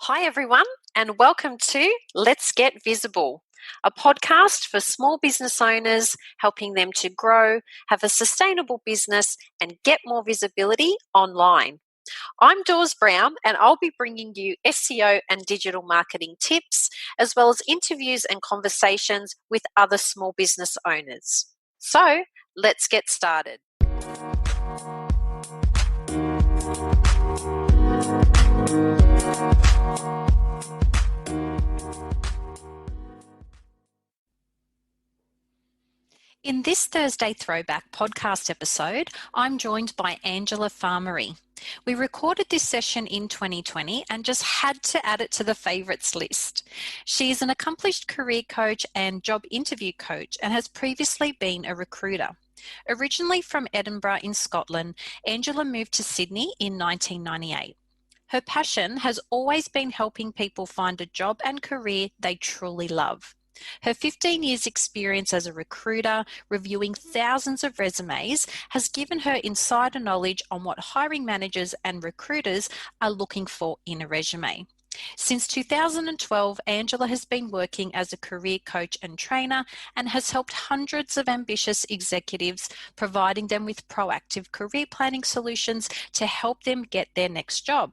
Hi, everyone, and welcome to Let's Get Visible, a podcast for small business owners, helping them to grow, have a sustainable business, and get more visibility online. I'm Dawes Brown, and I'll be bringing you SEO and digital marketing tips, as well as interviews and conversations with other small business owners. So, let's get started. In this Thursday Throwback podcast episode, I'm joined by Angela Farmeary. We recorded this session in 2020 and just had to add it to the favourites list. She's an accomplished career coach and job interview coach and has previously been a recruiter. Originally from Edinburgh in Scotland, Angela moved to Sydney in 1998. Her passion has always been helping people find a job and career they truly love. Her 15 years experience as a recruiter, reviewing thousands of resumes, has given her insider knowledge on what hiring managers and recruiters are looking for in a resume. Since 2012, Angela has been working as a career coach and trainer and has helped hundreds of ambitious executives, providing them with proactive career planning solutions to help them get their next job.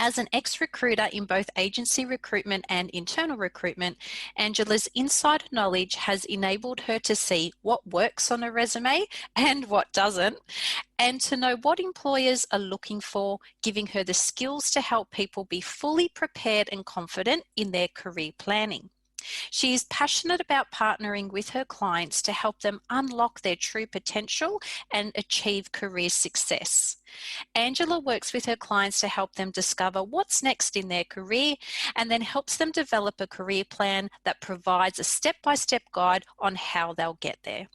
As an ex-recruiter in both agency recruitment and internal recruitment, Angela's insider knowledge has enabled her to see what works on a resume and what doesn't, and to know what employers are looking for, giving her the skills to help people be fully prepared and confident in their career planning. She is passionate about partnering with her clients to help them unlock their true potential and achieve career success. Angela works with her clients to help them discover what's next in their career and then helps them develop a career plan that provides a step-by-step guide on how they'll get there.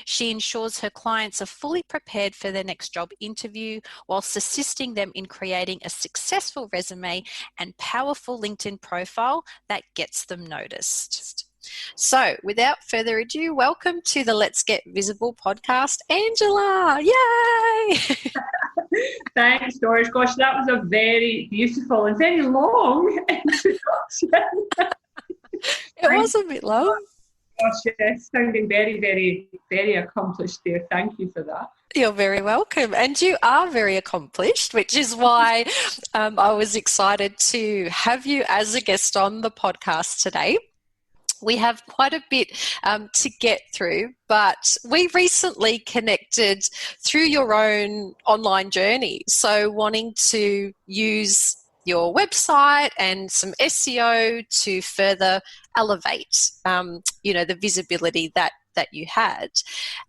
She ensures her clients are fully prepared for their next job interview whilst assisting them in creating a successful resume and powerful LinkedIn profile that gets them noticed. So, without further ado, welcome to the Let's Get Visible podcast, Angela. Yay! Thanks, Doris. Gosh, that was a very beautiful and very long introduction. It was a bit long. Gosh, yes, sounding very, very, very accomplished there. Thank you for that. You're very welcome. And you are very accomplished, which is why I was excited to have you as a guest on the podcast today. We have quite a bit to get through, but we recently connected through your own online journey. So wanting to use your website and some SEO to further elevate, the visibility that you had.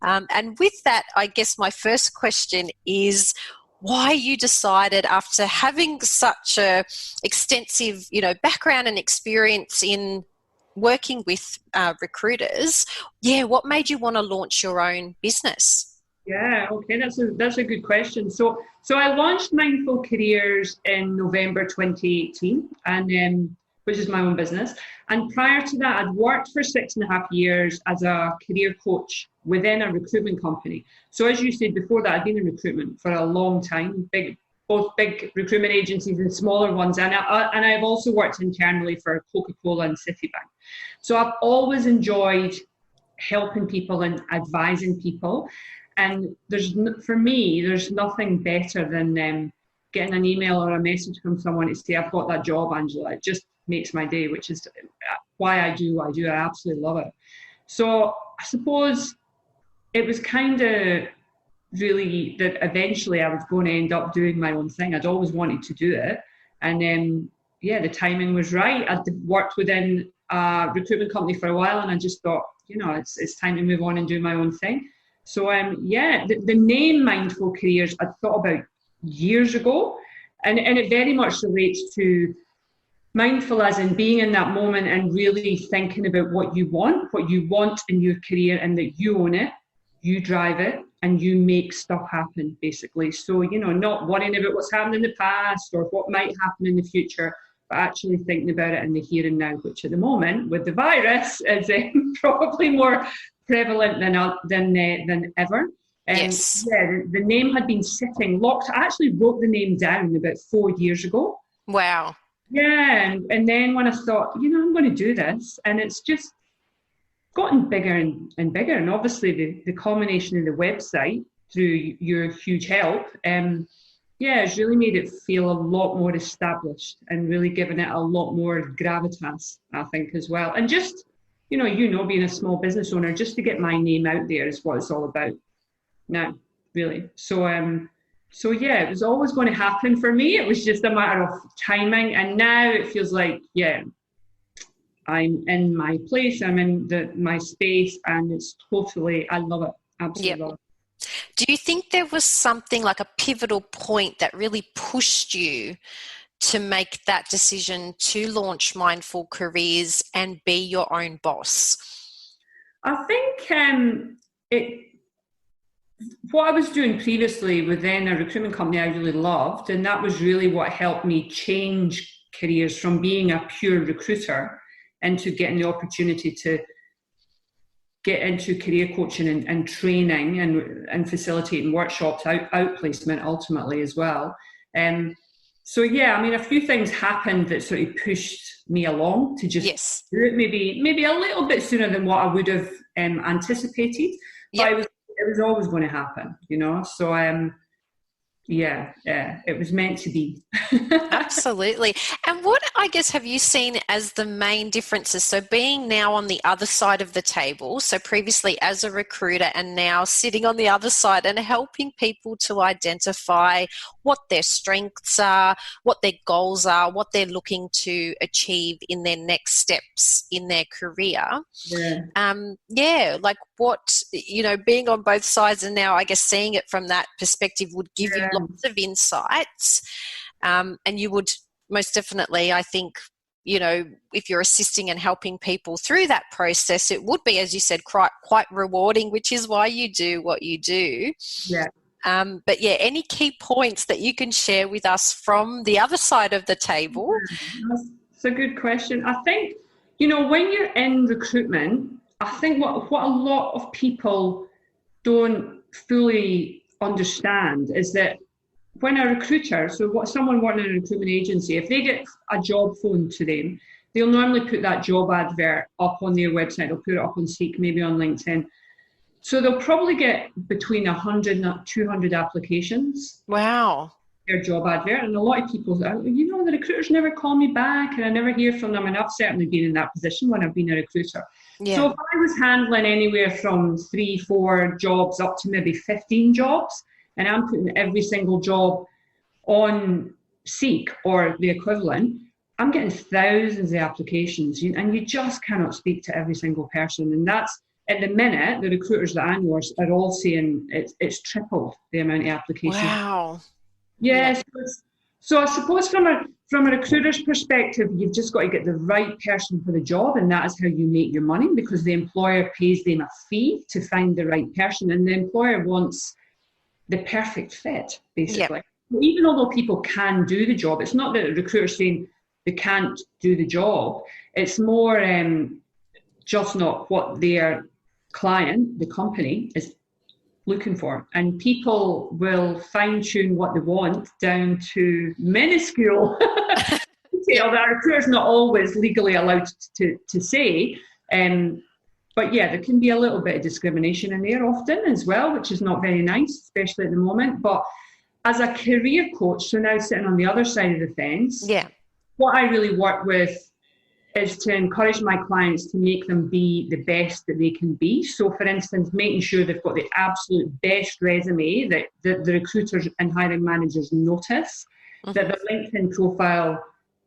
And with that, I guess my first question is why you decided, after having such a extensive, background and experience in working with recruiters, what made you want to launch your own business? Yeah, okay, that's a good question. So I launched Mindful Careers in November 2018, and which is my own business. And prior to that, I'd worked for 6.5 years as a career coach within a recruitment company. So as you said before that, I'd been in recruitment for a long time, both big recruitment agencies and smaller ones. And I've also worked internally for Coca-Cola and Citibank. So I've always enjoyed helping people and advising people. And for me, there's nothing better than getting an email or a message from someone to say, I've got that job, Angela. It just makes my day, which is why I do what I do. I absolutely love it. So I suppose it was kind of really that eventually I was going to end up doing my own thing. I'd always wanted to do it. And then, the timing was right. I'd worked within a recruitment company for a while, and I just thought, it's time to move on and do my own thing. So, the name Mindful Careers I thought about years ago, and it very much relates to mindful as in being in that moment and really thinking about what you want in your career, and that you own it, you drive it, and you make stuff happen, basically. So, not worrying about what's happened in the past or what might happen in the future, but actually thinking about it in the here and now, which at the moment with the virus is probably more prevalent than ever. Yes. The name had been sitting locked. I actually wrote the name down about 4 years ago. Wow. Yeah, and then when I thought, I'm going to do this, and it's just gotten bigger and bigger. And obviously the culmination of the website through your huge help, it's really made it feel a lot more established and really given it a lot more gravitas, I think, as well. And just, being a small business owner, just to get my name out there is what it's all about now, really. So yeah, it was always going to happen for me. It was just a matter of timing. And now it feels like, I'm in my place, I'm in my space, and it's totally, I love it. Absolutely love it. Do you think there was something like a pivotal point that really pushed you to make that decision to launch Mindful Careers and be your own boss? I think what I was doing previously with then a recruitment company I really loved, and that was really what helped me change careers from being a pure recruiter into getting the opportunity to get into career coaching and training and facilitating workshops, outplacement ultimately as well. So yeah, I mean, a few things happened that sort of pushed me along to just do it maybe a little bit sooner than what I would have anticipated. But it was always going to happen, So it was meant to be. Absolutely. And what, I guess, have you seen as the main differences? So being now on the other side of the table, so previously as a recruiter and now sitting on the other side and helping people to identify what their strengths are, what their goals are, what they're looking to achieve in their next steps in their career. Like what, being on both sides and now I guess seeing it from that perspective would give you lots of insights. And you would most definitely, I think, if you're assisting and helping people through that process, it would be, as you said, quite rewarding, which is why you do what you do. Yeah. But yeah, any key points that you can share with us from the other side of the table? That's a good question. I think, when you're in recruitment, I think what a lot of people don't fully understand is that when a recruiter, someone working in a recruitment agency, if they get a job phoned to them, they'll normally put that job advert up on their website. They'll put it up on Seek, maybe on LinkedIn. So they'll probably get between 100 and 200 applications. Wow. Their job advert. And a lot of people, the recruiters never call me back and I never hear from them. And I've certainly been in that position when I've been a recruiter. Yeah. So if I was handling anywhere from 3-4 jobs up to maybe 15 jobs, and I'm putting every single job on Seek or the equivalent, I'm getting thousands of applications, and you just cannot speak to every single person. And that's, at the minute, the recruiters that I know are all saying it's tripled the amount of applications. Wow. Yes. Yeah, so I suppose from a recruiter's perspective, you've just got to get the right person for the job, and that is how you make your money, because the employer pays them a fee to find the right person, and the employer wants the perfect fit, basically. Yep. Even although people can do the job, it's not that the recruiter's saying they can't do the job. It's more just not what their client, the company, is looking for. And people will fine-tune what they want down to minuscule detail that a recruiter's not always legally allowed to say. But yeah, there can be a little bit of discrimination in there often as well, which is not very nice, especially at the moment. But as a career coach, so now sitting on the other side of the fence, what I really work with is to encourage my clients to make them be the best that they can be. So for instance, making sure they've got the absolute best resume that the recruiters and hiring managers notice, that the LinkedIn profile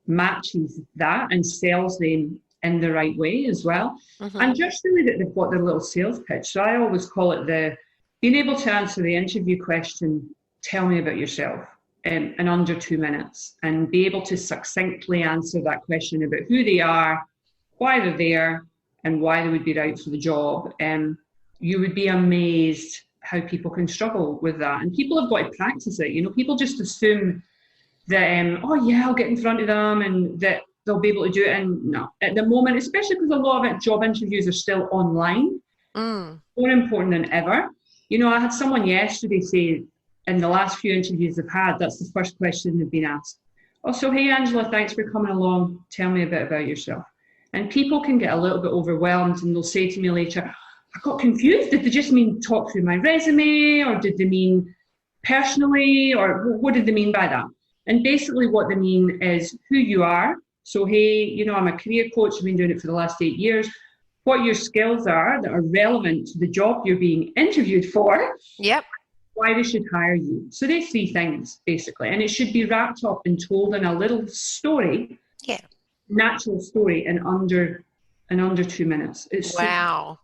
matches that and sells them in the right way as well. And just really that they've got their little sales pitch. So I always call it being able to answer the interview question, tell me about yourself, in under 2 minutes, and be able to succinctly answer that question about who they are, why they're there, and why they would be right for the job. You would be amazed how people can struggle with that. And people have got to practice it. People just assume that, I'll get in front of them and that they'll be able to do it. And no, at the moment, especially because a lot of job interviews are still online, more important than ever. I had someone yesterday say, in the last few interviews I've had, that's the first question they've been asked. "Oh, so hey, Angela, thanks for coming along. Tell me a bit about yourself." And people can get a little bit overwhelmed and they'll say to me later, "I got confused. Did they just mean talk through my resume, or did they mean personally, or what did they mean by that?" And basically what they mean is who you are. So, hey, I'm a career coach. I've been doing it for the last 8 years. What your skills are that are relevant to the job you're being interviewed for. Yep. Why they should hire you. So there's 3 things, basically. And it should be wrapped up and told in a little story. Yeah. Natural story in under 2 minutes. Wow.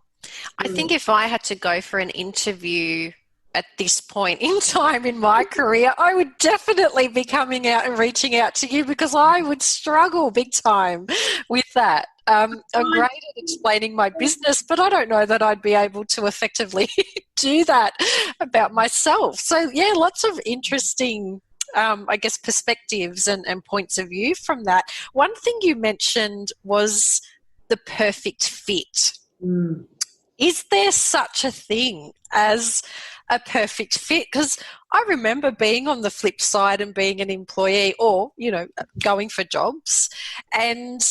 I think if I had to go for an interview at this point in time in my career, I would definitely be coming out and reaching out to you, because I would struggle big time with that. I'm great at explaining my business, but I don't know that I'd be able to effectively do that about myself. So, yeah, lots of interesting, I guess, perspectives and points of view from that. One thing you mentioned was the perfect fit. Mm. Is there such a thing as a perfect fit? Because I remember being on the flip side and being an employee, or, going for jobs, and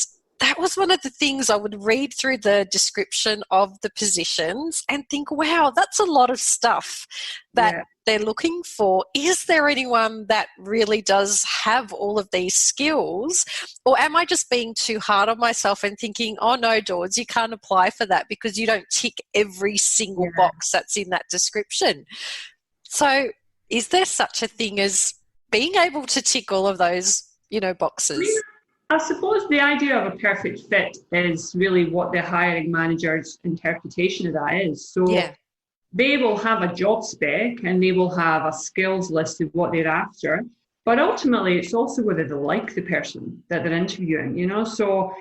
that was one of the things I would read through the description of the positions and think, wow, that's a lot of stuff that they're looking for. Is there anyone that really does have all of these skills? Or am I just being too hard on myself and thinking, oh no, Dawes, you can't apply for that because you don't tick every single box that's in that description? So is there such a thing as being able to tick all of those, boxes? I suppose the idea of a perfect fit is really what the hiring manager's interpretation of that is. So they will have a job spec and they will have a skills list of what they're after. But ultimately, it's also whether they like the person that they're interviewing, So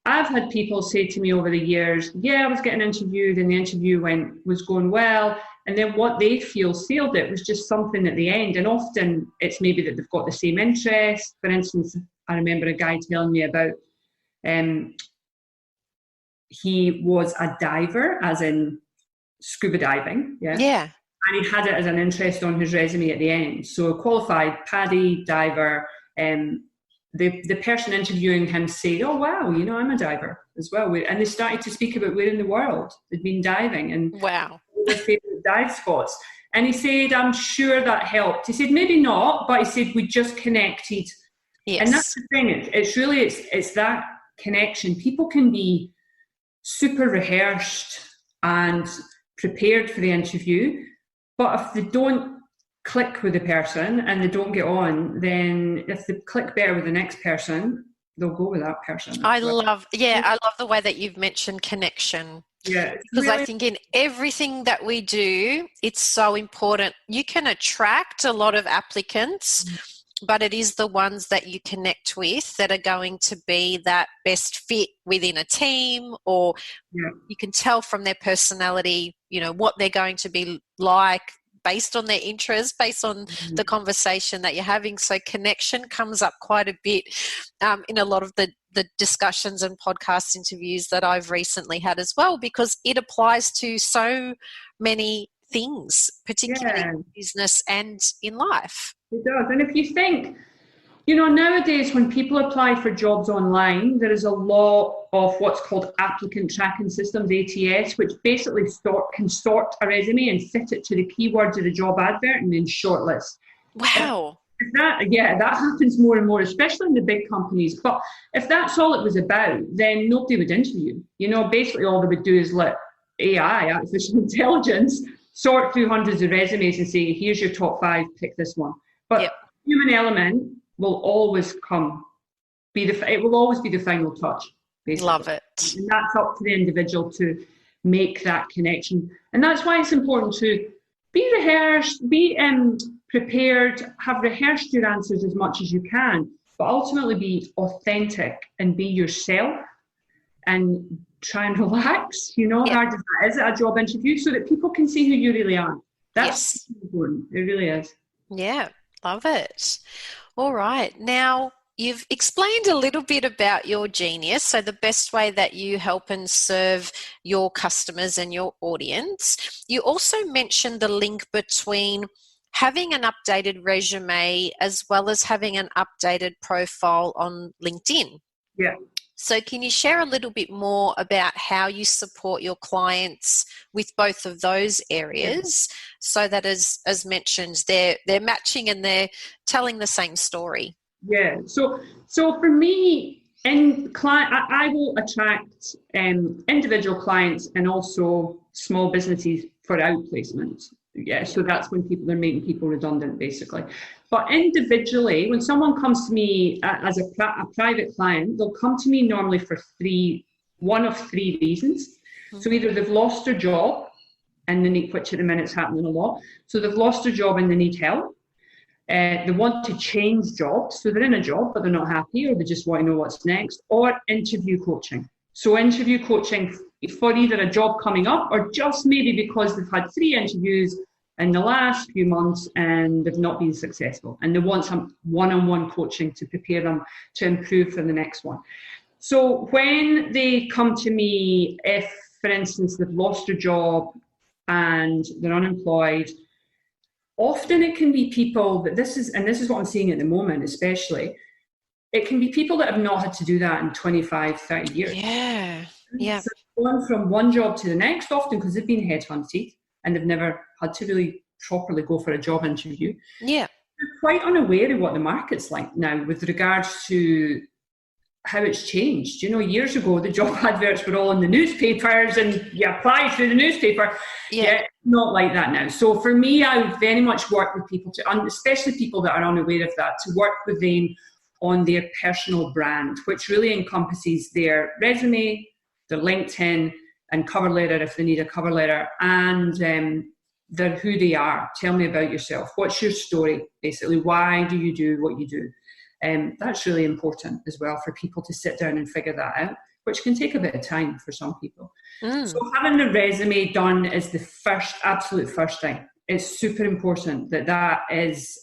I've had people say to me over the years, I was getting interviewed and the interview was going well. And then what they feel sealed it was just something at the end. And often it's maybe that they've got the same interest. For instance, I remember a guy telling me about he was a diver, as in scuba diving. Yeah. And he had it as an interest on his resume at the end. So a qualified PADI diver. The person interviewing him said, "Oh wow, I'm a diver as well." And they started to speak about where in the world they'd been diving and wow, their favourite dive spots. And he said, "I'm sure that helped." He said, "Maybe not," but he said, "We just connected." Yes. And that's the thing. It's really that connection. People can be super rehearsed and prepared for the interview, but if they don't click with the person and they don't get on, then if they click better with the next person, they'll go with that person. I love the way that you've mentioned connection. Yeah, because really, I think in everything that we do, it's so important. You can attract a lot of applicants, but it is the ones that you connect with that are going to be that best fit within a team, or you can tell from their personality, what they're going to be like based on their interests, based on the conversation that you're having. So connection comes up quite a bit in a lot of the discussions and podcast interviews that I've recently had as well, because it applies to so many things, particularly in business and in life. It does. And if you think, nowadays when people apply for jobs online, there is a lot of what's called applicant tracking systems, ATS, which basically can sort a resume and fit it to the keywords of the job advert and then shortlist. Wow. That happens more and more, especially in the big companies. But if that's all it was about, then nobody would interview. Basically all they would do is let AI, artificial intelligence, sort through hundreds of resumes and say, here's your top 5, pick this one. But human element will always it will always be the final touch, basically. Love it. And that's up to the individual to make that connection. And that's why it's important to be rehearsed, be prepared, have rehearsed your answers as much as you can, but ultimately be authentic and be yourself and try and relax, hard as that is at a job interview, so that people can see who you really are. That's important. It really is. Yeah, love it. All right. Now, you've explained a little bit about your genius, so the best way that you help and serve your customers and your audience. You also mentioned the link between having an updated resume as well as having an updated profile on LinkedIn. Yeah. So can you share a little bit more about how you support your clients with both of those areas, so that as mentioned, they're matching and they're telling the same story? Yeah. So for me, I will attract individual clients and also small businesses for outplacements. Yeah. So that's when they're making people redundant, basically. But individually, when someone comes to me as a private client, they'll come to me normally for one of three reasons. Mm-hmm. So either they've lost their job, and they need, which at the minute is happening a lot. So they've lost their job and they need help. They want to change jobs, so they're in a job but they're not happy, or they just want to know what's next, or interview coaching. So interview coaching for either a job coming up, or just maybe because they've had 3 interviews in the last few months and they've not been successful, and they want some one-on-one coaching to prepare them to improve for the next one. So when they come to me, if, for instance, they've lost their job and they're unemployed, often it can be people that this is what I'm seeing at the moment, especially, it can be people that have not had to do that in 25, 30 years. Yeah. Yeah. So going from one job to the next, often because they've been headhunted and they've never had to really properly go for a job interview. Yeah. They're quite unaware of what the market's like now with regards to how it's changed. You know, years ago, the job adverts were all in the newspapers and you apply through the newspaper. Yeah, not like that now. So for me, I would very much work with people, especially people that are unaware of that, to work with them on their personal brand, which really encompasses their resume, their LinkedIn, and cover letter if they need a cover letter, and their who they are. Tell me about yourself. What's your story, basically? Why do you do what you do? That's really important as well for people to sit down and figure that out, which can take a bit of time for some people. So having the resume done is the absolute first thing. It's super important that is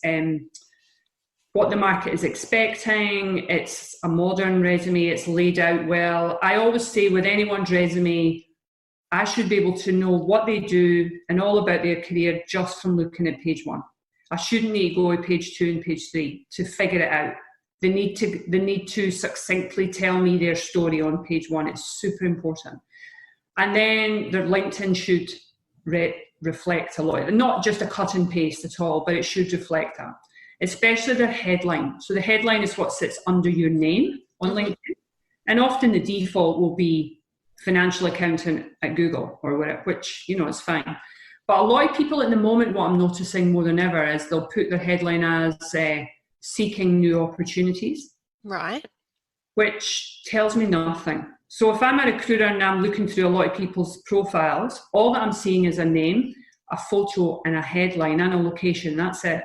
what the market is expecting. It's a modern resume. It's laid out well. I always say with anyone's resume, I should be able to know what they do and all about their career just from looking at page 1. I shouldn't need to go to page 2 and page 3 to figure it out. They need to succinctly tell me their story on page 1. It's super important. And then their LinkedIn should reflect a lot. Not just a cut and paste at all, but it should reflect that. Especially their headline. So the headline is what sits under your name on LinkedIn. And often the default will be financial accountant at Google or whatever, which, you know, is fine. But a lot of people at the moment, what I'm noticing more than ever is they'll put their headline as seeking new opportunities. Right. Which tells me nothing. So if I'm a recruiter and I'm looking through a lot of people's profiles, all that I'm seeing is a name, a photo, and a headline and a location. That's it.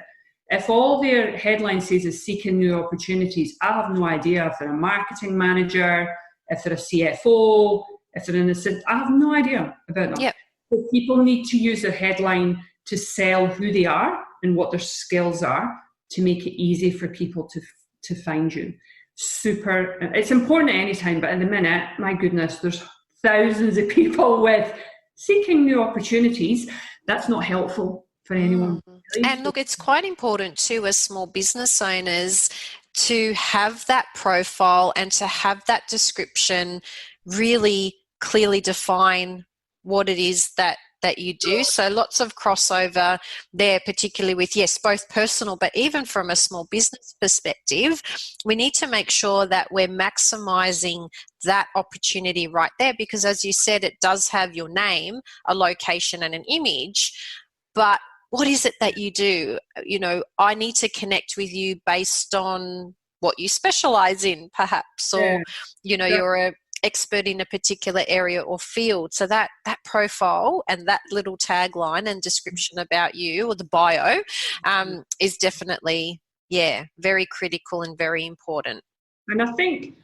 If all their headline says is seeking new opportunities, I have no idea if they're a marketing manager, if they're a CFO, if they're an assistant. I have no idea about them. Yep. So people need to use their headline to sell who they are and what their skills are to make it easy for people to find you. Super. It's important at any time, but at the minute, my goodness, there's thousands of people with seeking new opportunities. That's not helpful for anyone. Really. And look, it's quite important too, as small business owners, to have that profile and to have that description really clearly define what it is that you do. So lots of crossover there, particularly with, yes, both personal, but even from a small business perspective, we need to make sure that we're maximizing that opportunity right there, because as you said, it does have your name, a location and an image, but what is it that you do? You know, I need to connect with you based on what you specialize in, perhaps, or, you know, you're a expert in a particular area or field. So that profile and that little tagline and description about you, or the bio, is definitely, very critical and very important. And I think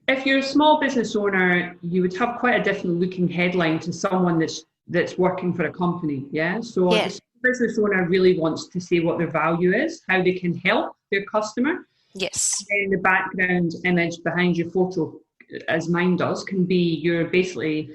if you're a small business owner, you would have quite a different looking headline to someone that's working for a company. Yeah. So the business owner really wants to say what their value is, how they can help their customer. Yes. And the background image behind your photo, as mine does, can be your basically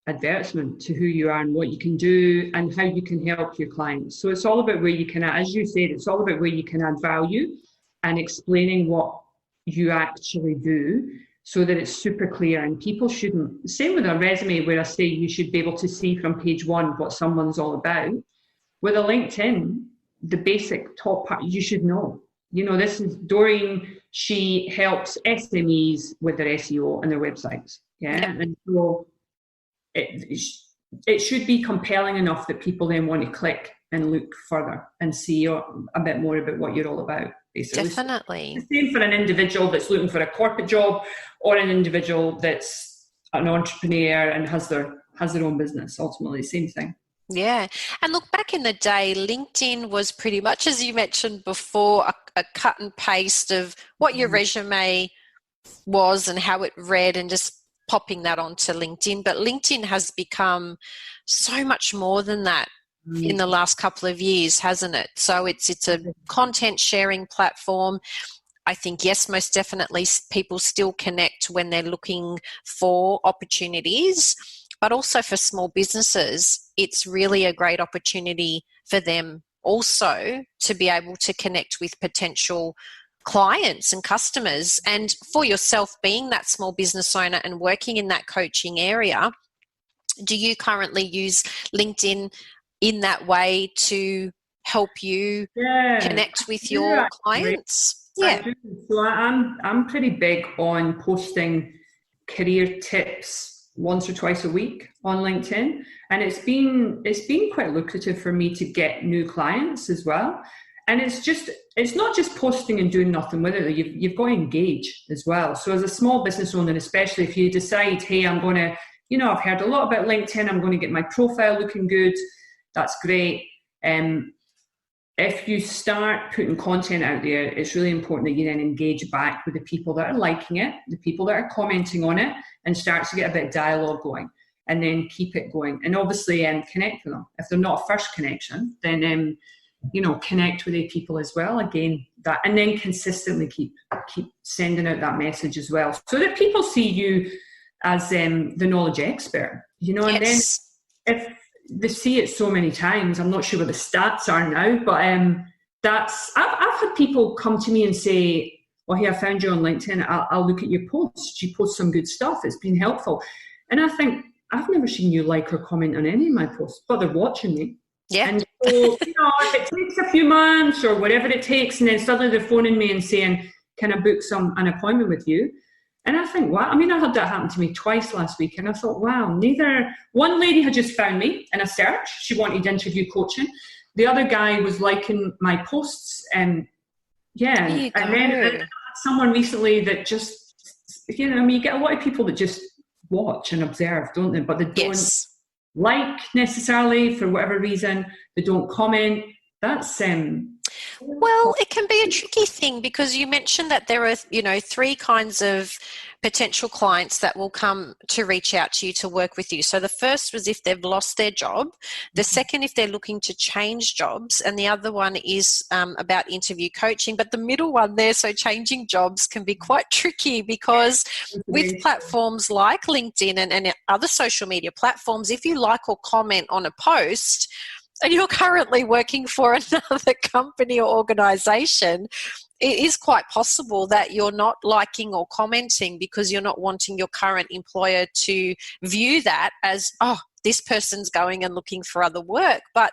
advertisement to who you are and what you can do and how you can help your clients. So it's all about where you can, as you said, it's all about where you can add value and explaining what you actually do so that it's super clear. And people shouldn't, same with a resume where I say you should be able to see from page one what someone's all about. With a LinkedIn, the basic top part, you should know. You know, this is Doreen, she helps SMEs with their SEO and their websites. Yeah. And so it should be compelling enough that people then want to click and look further and see a bit more about what you're all about, basically. Definitely. So the same for an individual that's looking for a corporate job or an individual that's an entrepreneur and has their own business, ultimately, same thing. Yeah. And look, back in the day, LinkedIn was pretty much, as you mentioned before, a cut and paste of what your resume was and how it read and just popping that onto LinkedIn. But LinkedIn has become so much more than that in the last couple of years, hasn't it? So it's a content sharing platform. I think, yes, most definitely people still connect when they're looking for opportunities, but also for small businesses, it's really a great opportunity for them also to be able to connect with potential clients and customers. And for yourself, being that small business owner and working in that coaching area, do you currently use LinkedIn in that way to help you connect with your clients? I do. So I'm pretty big on posting career tips once or twice a week on LinkedIn, and it's been quite lucrative for me to get new clients as well. And it's not just posting and doing nothing with it. You've got to engage as well. So as a small business owner, especially if you decide, hey, I'm going to, I've heard a lot about LinkedIn, I'm going to get my profile looking good, that's great. If you start putting content out there, it's really important that you then engage back with the people that are liking it, the people that are commenting on it, and start to get a bit of dialogue going, and then keep it going. And obviously connect with them. If they're not a first connection, then connect with the people as well. Again, that, and then consistently keep sending out that message as well, so that people see you as the knowledge expert. Yes. And then if they see it so many times, I'm not sure what the stats are now, but I've had people come to me and say, well, hey, I found you on LinkedIn, I'll look at your posts, you post some good stuff, it's been helpful. And I think, I've never seen you like or comment on any of my posts, but they're watching me. Yeah. And so, if it takes a few months or whatever it takes, and then suddenly they're phoning me and saying, can I book an appointment with you? And I think, wow, I had that happen to me twice last week, and I thought, wow, one lady had just found me in a search, she wanted interview coaching. The other guy was liking my posts, and and then someone recently that just, you get a lot of people that just watch and observe, don't they? But they don't like necessarily, for whatever reason, they don't comment. That's well, it can be a tricky thing, because you mentioned that there are, three kinds of potential clients that will come to reach out to you to work with you. So the first was if they've lost their job. The second, if they're looking to change jobs. And the other one is about interview coaching. But the middle one there, so changing jobs, can be quite tricky, because with platforms like LinkedIn and other social media platforms, if you like or comment on a post, and you're currently working for another company or organisation, it is quite possible that you're not liking or commenting because you're not wanting your current employer to view that as, oh, this person's going and looking for other work. But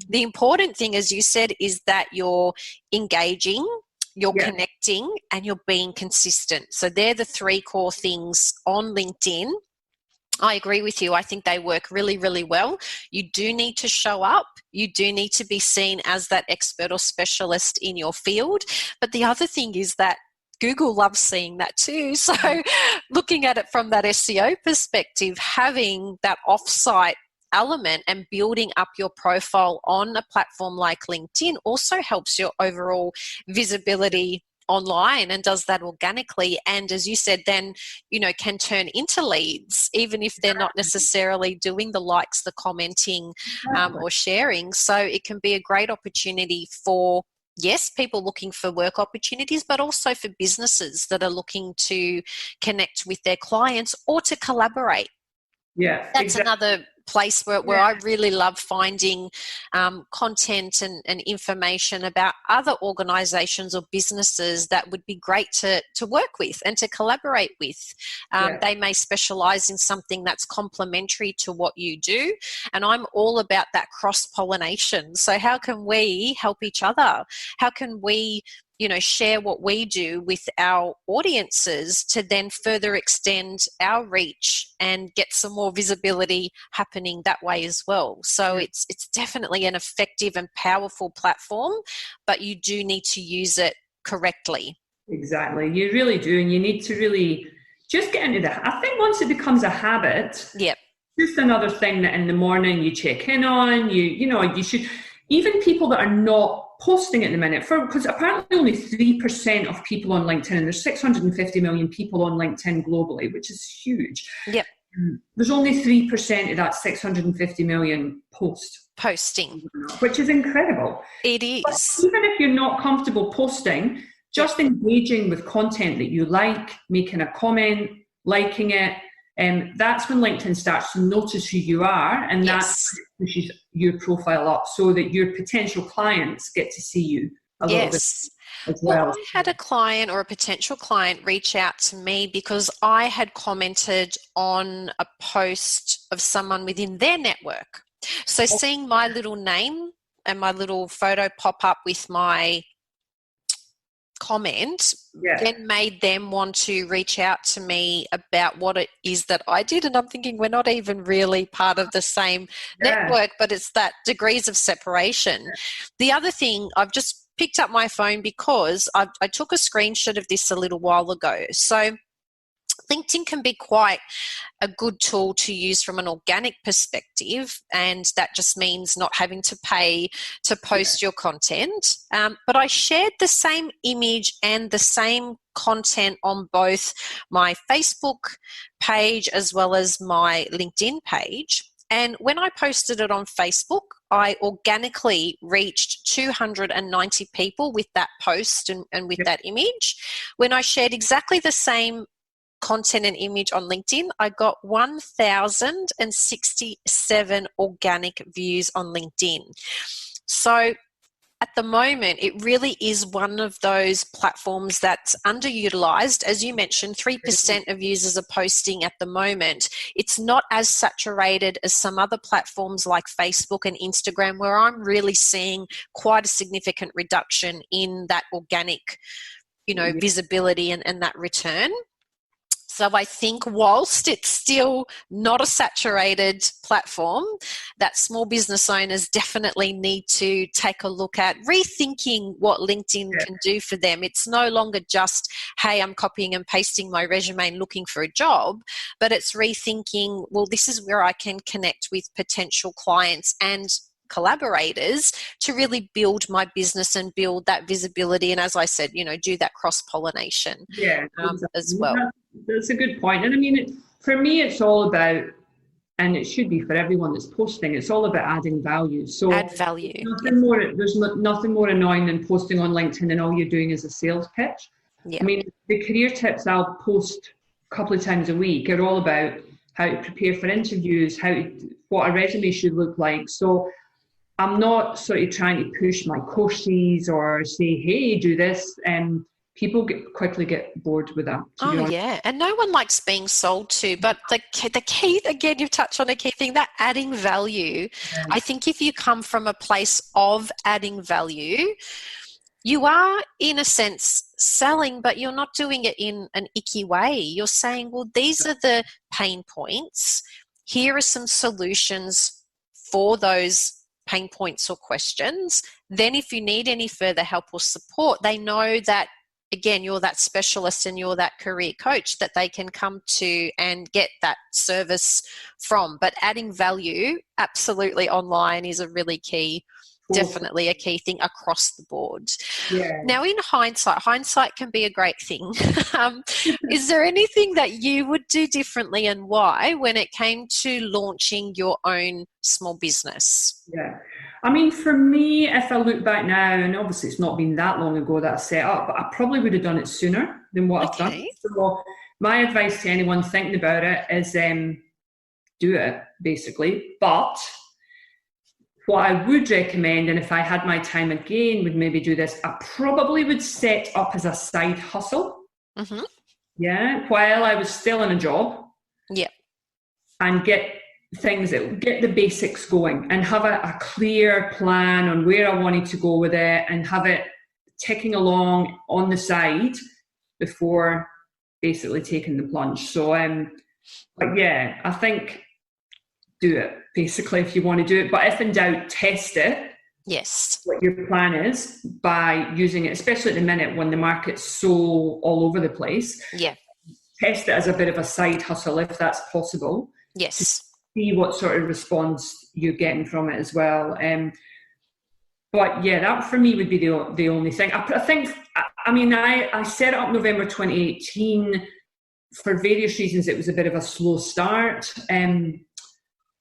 the important thing, as you said, is that you're engaging, you're connecting, and you're being consistent. So they're the three core things on LinkedIn. I agree with you. I think they work really, really well. You do need to show up. You do need to be seen as that expert or specialist in your field. But the other thing is that Google loves seeing that too. So looking at it from that SEO perspective, having that offsite element and building up your profile on a platform like LinkedIn also helps your overall visibility online, and does that organically. And as you said, then, can turn into leads, even if they're not necessarily doing the likes, the commenting, or sharing. So it can be a great opportunity for, yes, people looking for work opportunities, but also for businesses that are looking to connect with their clients or to collaborate. Yeah, That's another place where I really love finding content and information about other organisations or businesses that would be great to work with and to collaborate with. They may specialise in something that's complementary to what you do, and I'm all about that cross-pollination. So how can we help each other? How can we share what we do with our audiences to then further extend our reach and get some more visibility happening that way as well. So it's definitely an effective and powerful platform, but you do need to use it correctly. Exactly. You really do. And you need to really just get into that. I think once it becomes a habit, just another thing that in the morning you check in on, you should, even people that are not posting at the minute, because apparently only 3% of people on LinkedIn, and there's 650 million people on LinkedIn globally, which is huge. Yep. There's only 3% of that 650 million posting, which is incredible. It is. But even if you're not comfortable posting, just engaging with content that you like, making a comment, liking it, that's when LinkedIn starts to notice who you are, and that's pushes your profile up so that your potential clients get to see you a little bit as well. I had a client or a potential client reach out to me because I had commented on a post of someone within their network. So seeing my little name and my little photo pop up with my comment then made them want to reach out to me about what it is that I did. And I'm thinking, we're not even really part of the same network, but it's that degrees of separation. The other thing, I've just picked up my phone because I took a screenshot of this a little while ago. So LinkedIn can be quite a good tool to use from an organic perspective, and that just means not having to pay to post your content. But I shared the same image and the same content on both my Facebook page as well as my LinkedIn page. And when I posted it on Facebook, I organically reached 290 people with that post and with that image. When I shared exactly the same content and image on LinkedIn, I got 1,067 organic views on LinkedIn. So at the moment, it really is one of those platforms that's underutilized. As you mentioned, 3% of users are posting at the moment. It's not as saturated as some other platforms like Facebook and Instagram, where I'm really seeing quite a significant reduction in that organic, visibility and that return. So I think whilst it's still not a saturated platform, that small business owners definitely need to take a look at rethinking what LinkedIn can do for them. It's no longer just, hey, I'm copying and pasting my resume and looking for a job, but it's rethinking, well, this is where I can connect with potential clients and collaborators to really build my business and build that visibility. And as I said, do that cross-pollination as well. That's a good point. And I mean, for me, it's all about, and it should be for everyone that's posting, it's all about adding value. So add value. There's nothing more annoying than posting on LinkedIn and all you're doing is a sales pitch. I mean, the career tips I'll post a couple of times a week are all about how to prepare for interviews, what a resume should look like. So I'm not sort of trying to push my courses or say, hey, do this. People quickly get bored with that. And no one likes being sold to. But the key, again, you've touched on a key thing, that adding value. I think if you come from a place of adding value, you are, in a sense, selling, but you're not doing it in an icky way. You're saying, well, these are the pain points. Here are some solutions for those pain points or questions. Then if you need any further help or support, they know that, again, you're that specialist and you're that career coach that they can come to and get that service from. But adding value, absolutely, online is a really key, definitely a key thing across the board. Now, in hindsight can be a great thing. Is there anything that you would do differently and why when it came to launching your own small business? I mean, for me, if I look back now, and obviously it's not been that long ago that I set up, but I probably would have done it sooner than what I've done. So my advice to anyone thinking about it is do it, basically. But what I would recommend, and if I had my time again, would maybe do this, I probably would set up as a side hustle. Mm-hmm. Yeah, while I was still in a job. Yeah. And get the basics going and have a clear plan on where I wanted to go with it and have it ticking along on the side before basically taking the plunge. So, but yeah, I think do it basically if you want to do it. But if in doubt, test it. Yes. What your plan is by using it, especially at the minute when the market's so all over the place. Yeah. Test it as a bit of a side hustle if that's possible. Yes. To see what sort of response you're getting from it as well. But yeah, that for me would be the only thing. I think, I mean, I set it up November 2018. For various reasons, it was a bit of a slow start.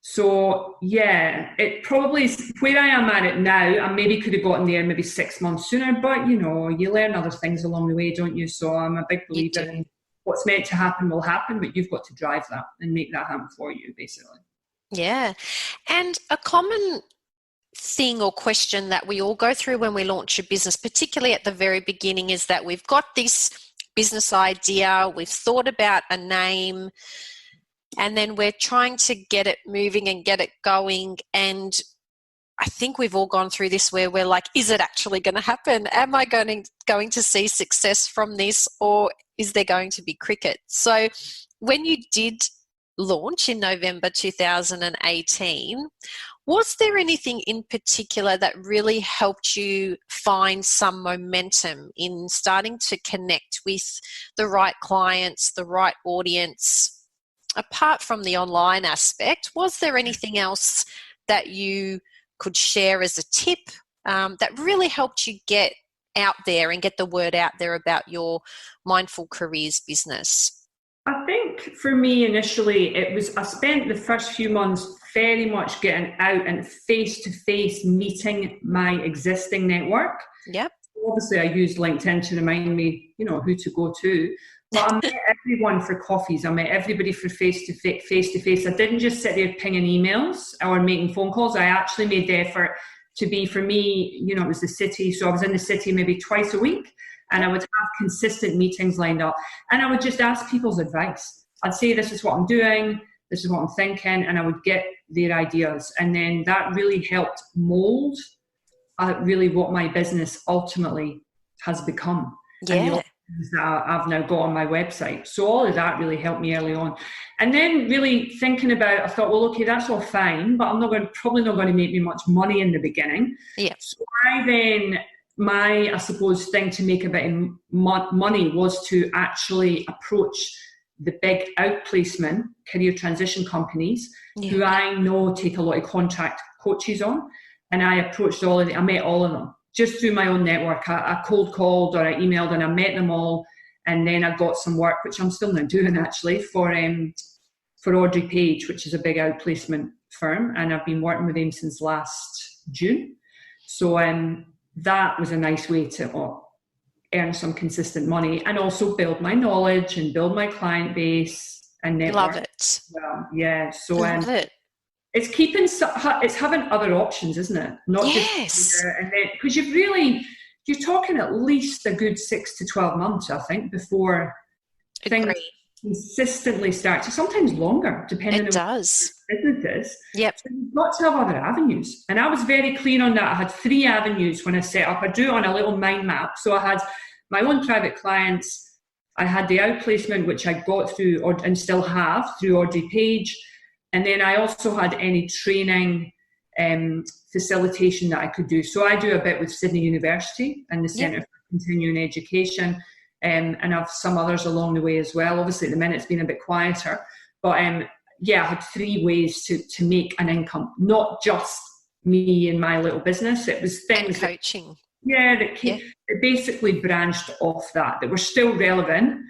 So yeah, it probably is where I am at it now. I maybe could have gotten there maybe 6 months sooner, but you know, you learn other things along the way, don't you? So I'm a big believer in what's meant to happen will happen, but you've got to drive that and make that happen for you, basically. Yeah. And a common thing or question that we all go through when we launch a business, particularly at the very beginning, is that we've got this business idea, we've thought about a name, and then we're trying to get it moving and get it going. And I think we've all gone through this where we're like, is it actually going to happen? Am I going to see success from this, or is there going to be cricket? So when you did launch in November 2018, was there anything in particular that really helped you find some momentum in starting to connect with the right clients, the right audience? Apart from the online aspect, was there anything else that you could share as a tip that really helped you get out there and get the word out there about your Mindful Careers business? I think for me initially, I spent the first few months very much getting out and face-to-face meeting my existing network. Yep. Obviously, I used LinkedIn to remind me, you know, who to go to. But I met everyone for coffees. I met everybody for face-to-face. I didn't just sit there pinging emails or making phone calls. I actually made the effort to be, for me, you know, it was the city. So I was in the city maybe twice a week, and I would have consistent meetings lined up. And I would just ask people's advice. I'd say, this is what I'm doing, this is what I'm thinking, and I would get their ideas. And then that really helped mold really what my business ultimately has become. Yeah. That I've now got on my website. So all of that really helped me early on. And then really thinking about, I thought, well, okay, that's all fine, but I'm probably not going to make me much money in the beginning. Yeah. So I suppose, thing to make a bit of money was to actually approach the big outplacement career transition companies who I know take a lot of contract coaches on. And I approached all of them. I met all of them just through my own network. I cold called or I emailed and I met them all. And then I got some work, which I'm still now doing actually, for Audrey Page, which is a big outplacement firm. And I've been working with them since last June. So that was a nice way to earn some consistent money and also build my knowledge and build my client base and network. Love it. Well, yeah. So love it. It's having other options, isn't it? Not just and then, because you're talking at least a good 6 to 12 months, I think, before things consistently start to, sometimes longer, depending on what business is. Yep. So you've got to have other avenues. And I was very clear on that. I had 3 avenues when I set up. I drew it on a little mind map. So I had my own private clients. I had the outplacement, which I got through, and still have, through Audrey Page. And then I also had any training facilitation that I could do. So I do a bit with Sydney University and the Centre for Continuing Education, and I have some others along the way as well. Obviously, at the minute, it's been a bit quieter. But I had 3 ways to make an income, not just me and my little business. It was things. And coaching. It basically branched off that were still relevant,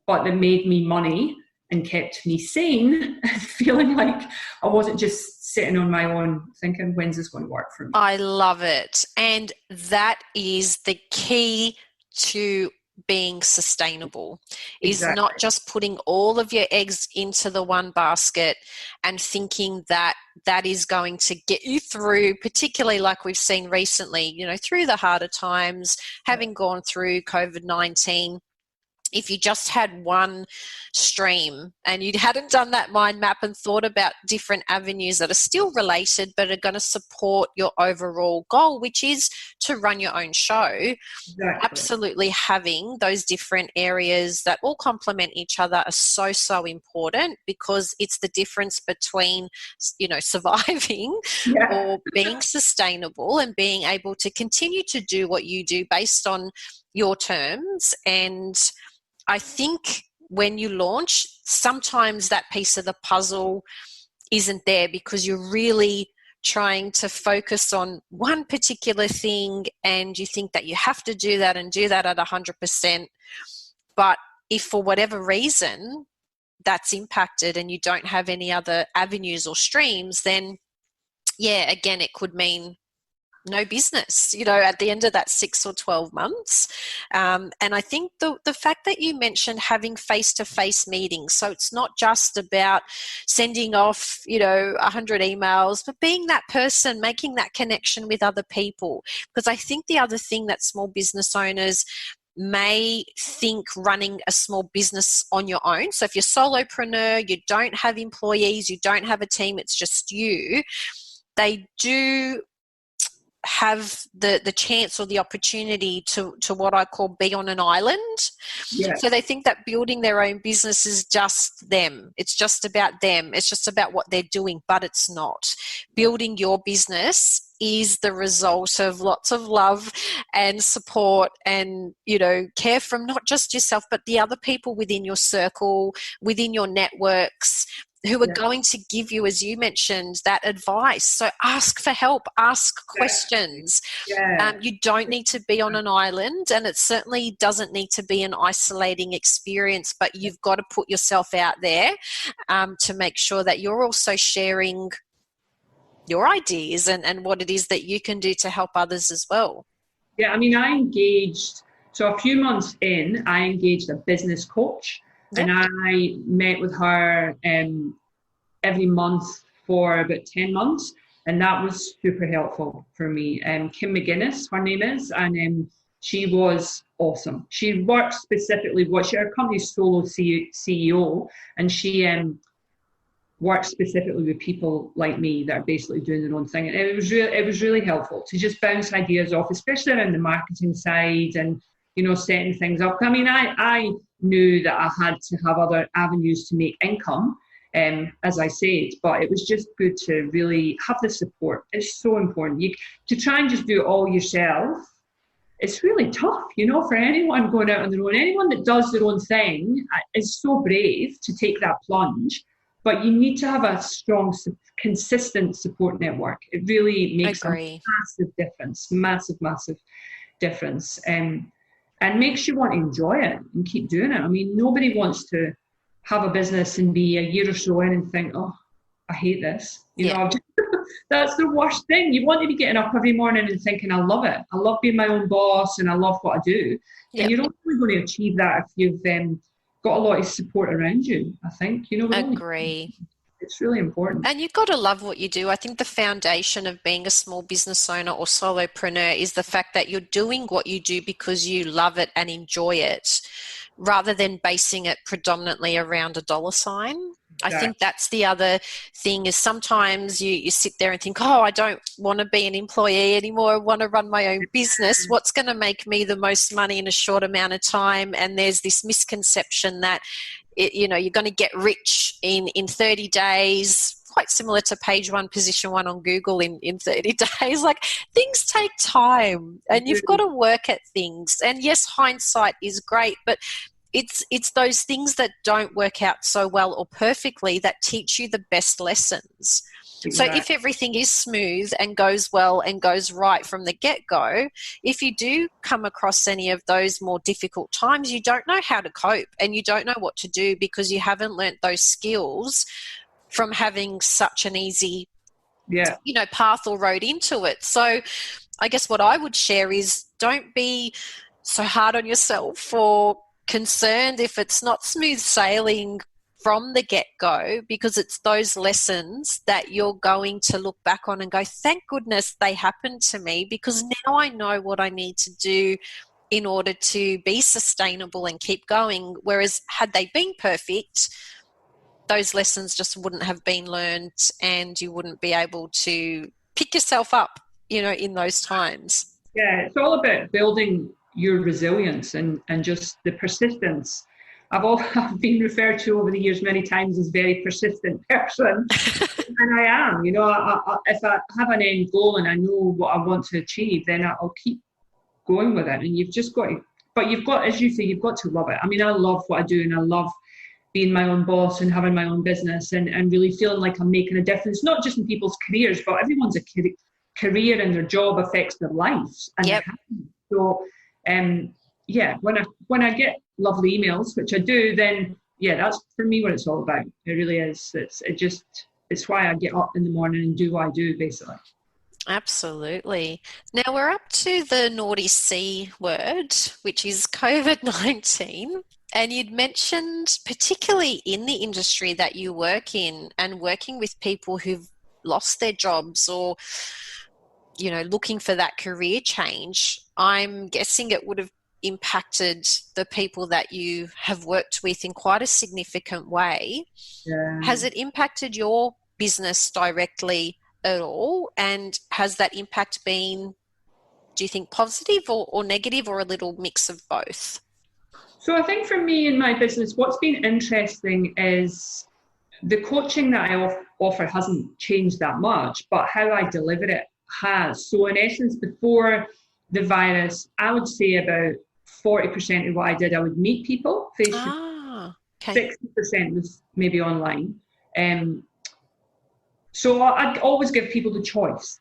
but that made me money and kept me sane, feeling like I wasn't just sitting on my own thinking, when's this going to work for me? I love it. And that is the key to being sustainable, is Exactly. not just putting all of your eggs into the one basket and thinking that that is going to get you through, particularly like we've seen recently, you know, through the harder times, having gone through COVID-19. If you just had one stream and you hadn't done that mind map and thought about different avenues that are still related but are going to support your overall goal, which is to run your own show, Exactly. absolutely having those different areas that all complement each other are so, so important, because it's the difference between, you know, surviving or being sustainable and being able to continue to do what you do based on your terms. And I think when you launch, sometimes that piece of the puzzle isn't there because you're really trying to focus on one particular thing and you think that you have to do that and do that at 100%. But if for whatever reason that's impacted and you don't have any other avenues or streams, then yeah, again, it could mean no business, you know, at the end of that 6 or 12 months. And I think the fact that you mentioned having face-to-face meetings, so it's not just about sending off, you know, 100 emails, but being that person, making that connection with other people. Because I think the other thing that small business owners may think running a small business on your own, so if you're solopreneur, you don't have employees, you don't have a team, it's just you, they do have the chance or the opportunity to what I call be on an island. Yes. So they think that building their own business is just them. It's just about them. It's just about what they're doing, but it's not. Building your business is the result of lots of love and support and, you know, care from not just yourself, but the other people within your circle, within your networks, who are going to give you, as you mentioned, that advice. So ask for help, ask questions. You don't need to be on an island, and it certainly doesn't need to be an isolating experience, but you've got to put yourself out there to make sure that you're also sharing your ideas and what it is that you can do to help others as well. Yeah, I mean, so a few months in, I engaged a business coach. Yep. And I met with her every month for about 10 months. And that was super helpful for me. Kim McGuinness, her name is, and she was awesome. She worked specifically, her company's solo CEO, and she works specifically with people like me that are basically doing their own thing. And it was really helpful to just bounce ideas off, especially around the marketing side and, you know, setting things up. I mean, I knew that I had to have other avenues to make income, as I said, but it was just good to really have the support. It's so important. To try and just do it all yourself, it's really tough, you know, for anyone going out on their own. Anyone that does their own thing is so brave to take that plunge, but you need to have a strong, consistent support network. It really makes a massive difference, massive difference. And makes you want to enjoy it and keep doing it. I mean, nobody wants to have a business and be a year or so in and think, oh, I hate this. You know, that's the worst thing. You want to be getting up every morning and thinking, I love it. I love being my own boss and I love what I do. Yep. And you're not really going to achieve that if you've got a lot of support around you, I think. You know, agree. It's really important. And you've got to love what you do. I think the foundation of being a small business owner or solopreneur is the fact that you're doing what you do because you love it and enjoy it, rather than basing it predominantly around a dollar sign. I think that's the other thing, is sometimes you sit there and think, oh, I don't want to be an employee anymore. I want to run my own business. What's going to make me the most money in a short amount of time? And there's this misconception that, you're going to get rich in 30 days, quite similar to page one, position one on Google in 30 days. Like, things take time and you've got to work at things. And yes, hindsight is great, but it's those things that don't work out so well or perfectly that teach you the best lessons. Exactly. So if everything is smooth and goes well and goes right from the get-go, if you do come across any of those more difficult times, you don't know how to cope and you don't know what to do because you haven't learnt those skills from having such an easy path or road into it. So I guess what I would share is, don't be so hard on yourself or concerned if it's not smooth sailing from the get-go, because it's those lessons that you're going to look back on and go, thank goodness they happened to me, because now I know what I need to do in order to be sustainable and keep going. Whereas had they been perfect, those lessons just wouldn't have been learned and you wouldn't be able to pick yourself up, in those times. Yeah, it's all about building your resilience and just the persistence. I've been referred to over the years many times as a very persistent person. And I am, if I have an end goal and I know what I want to achieve, then I'll keep going with it. And you've just got to, but you've got, as you say, you've got to love it. I mean, I love what I do, and I love being my own boss and having my own business and really feeling like I'm making a difference, not just in people's careers, but everyone's career and their job affects their lives. And yep. So, when I get lovely emails, which I do, then that's for me what it's all about. It really is. It's why I get up in the morning and do what I do, basically. Absolutely. Now we're up to the naughty C word, which is COVID-19. And you'd mentioned, particularly in the industry that you work in and working with people who've lost their jobs or, looking for that career change, I'm guessing it would have impacted the people that you have worked with in quite a significant way. Yeah. Has it impacted your business directly at all? And has that impact been, do you think, positive or negative, or a little mix of both? So I think for me in my business, what's been interesting is the coaching that I offer hasn't changed that much, but how I deliver it has. So in essence, before the virus, I would say about 40% of what I did, I would meet people face to face. 60% was maybe online. So I'd always give people the choice.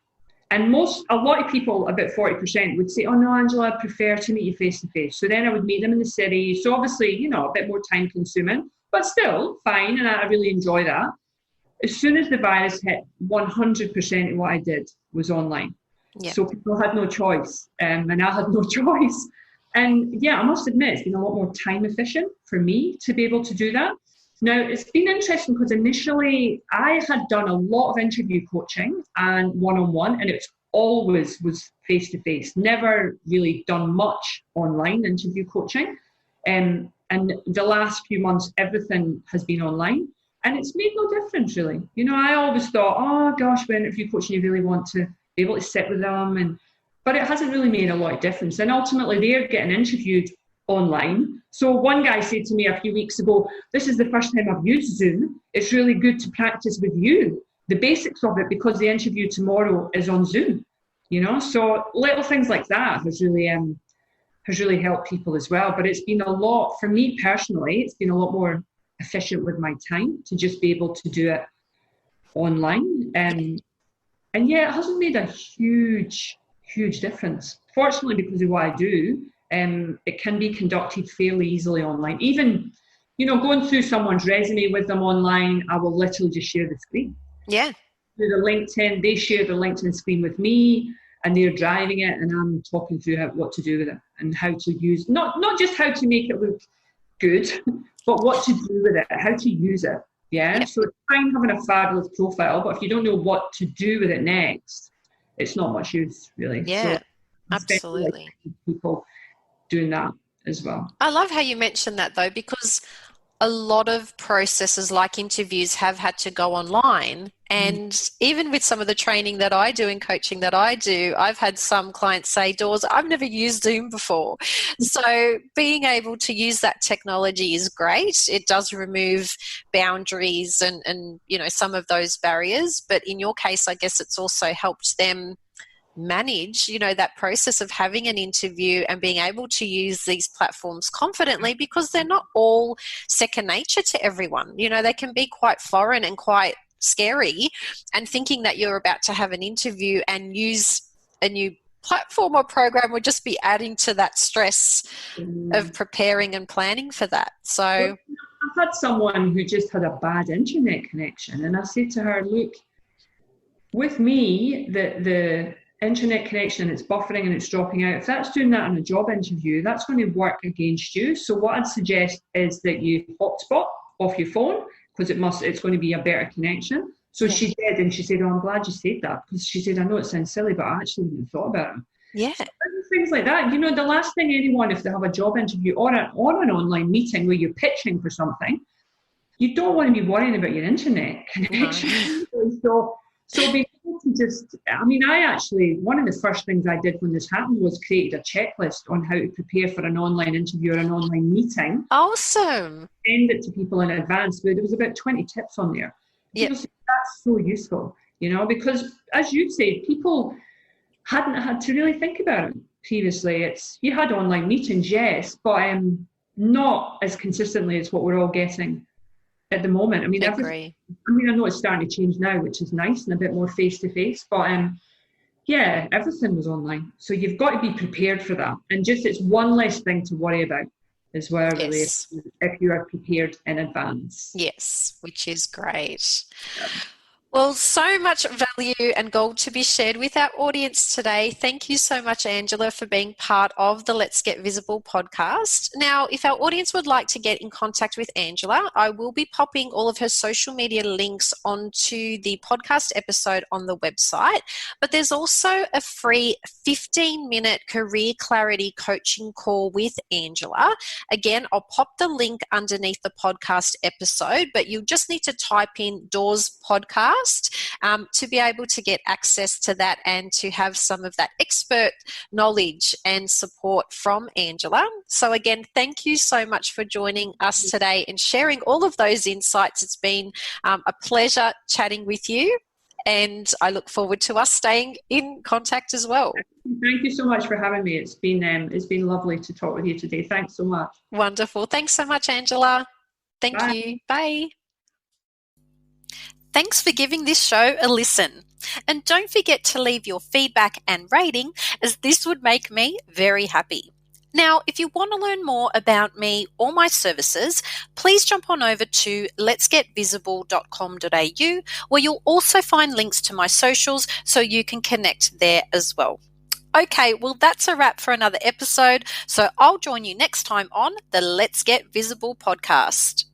And a lot of people, about 40%, would say, oh no, Angela, I prefer to meet you face to face. So then I would meet them in the city. So obviously, a bit more time consuming, but still fine. And I really enjoy that. As soon as the virus hit, 100% of what I did was online. Yeah. So people had no choice, and I had no choice. And I must admit, it's been a lot more time efficient for me to be able to do that. Now, it's been interesting because initially I had done a lot of interview coaching and one-on-one, and it always was face-to-face, never really done much online interview coaching. And the last few months, everything has been online. And it's made no difference, really. I always thought, oh, gosh, when interview coaching, you really want to be able to sit with them. But it hasn't really made a lot of difference. And ultimately, they're getting interviewed online. So one guy said to me a few weeks ago, this is the first time I've used Zoom. It's really good to practice with you, the basics of it, because the interview tomorrow is on Zoom. So little things like that has really helped people as well. But it's been a lot, for me personally, it's been a lot more efficient with my time to just be able to do it online. And it hasn't made a huge difference. Fortunately, because of what I do, it can be conducted fairly easily online. Even, going through someone's resume with them online, I will literally just share the screen. Yeah. Through the LinkedIn, they share their LinkedIn screen with me, and they're driving it, and I'm talking through what to do with it and how to use, not just how to make it look good, but what to do with it, how to use it. Yeah. So it's fine having a fabulous profile, but if you don't know what to do with it next, it's not much use, really. Yeah, so, absolutely. People doing that as well. I love how you mentioned that, though, because a lot of processes like interviews have had to go online. And even with some of the training that I do and coaching that I do, I've had some clients say, Dawes, I've never used Zoom before. So being able to use that technology is great. It does remove boundaries and some of those barriers. But in your case, I guess it's also helped them manage, that process of having an interview and being able to use these platforms confidently, because they're not all second nature to everyone. They can be quite foreign and quite scary, and thinking that you're about to have an interview and use a new platform or program would just be adding to that stress of preparing and planning for that. So I've had someone who just had a bad internet connection, and I said to her, look, with me, the internet connection and it's buffering and it's dropping out, if that's doing that in a job interview, that's going to work against you. So what I'd suggest is that you hotspot off your phone, because it's going to be a better connection. So she did, and she said, "Oh, I'm glad you said that," because she said, "I know it sounds silly, but I actually hadn't thought about it." Yeah. So things like that. You know, the last thing anyone, if they have a job interview or an online meeting where you're pitching for something, you don't want to be worrying about your internet connection. No. So be able to just, I mean, one of the first things I did when this happened was created a checklist on how to prepare for an online interview or an online meeting. Awesome. Send it to people in advance. But there was about 20 tips on there. Yeah. That's so useful, you know, because as you said, people hadn't had to really think about it previously. You had online meetings, yes, but not as consistently as what we're all getting at the moment. I mean, I know it's starting to change now, which is nice and a bit more face-to-face, but everything was online. So you've got to be prepared for that. And just it's one less thing to worry about as well, really, if you are prepared in advance. Yes, which is great. Well, so much value and gold to be shared with our audience today. Thank you so much, Angela, for being part of the Let's Get Visible podcast. Now, if our audience would like to get in contact with Angela, I will be popping all of her social media links onto the podcast episode on the website. But there's also a free 15-minute career clarity coaching call with Angela. Again, I'll pop the link underneath the podcast episode, but you just need to type in Doors Podcast to be able to get access to that and to have some of that expert knowledge and support from Angela. So again, thank you so much for joining us today and sharing all of those insights. It's been a pleasure chatting with you, and I look forward to us staying in contact as well. Thank you so much for having me. It's been lovely to talk with you today. Thanks so much. Wonderful. Thanks so much, Angela. Thank you. Bye. Thanks for giving this show a listen. And don't forget to leave your feedback and rating, as this would make me very happy. Now, if you want to learn more about me or my services, please jump on over to letsgetvisible.com.au, where you'll also find links to my socials so you can connect there as well. Okay, well, that's a wrap for another episode. So I'll join you next time on the Let's Get Visible podcast.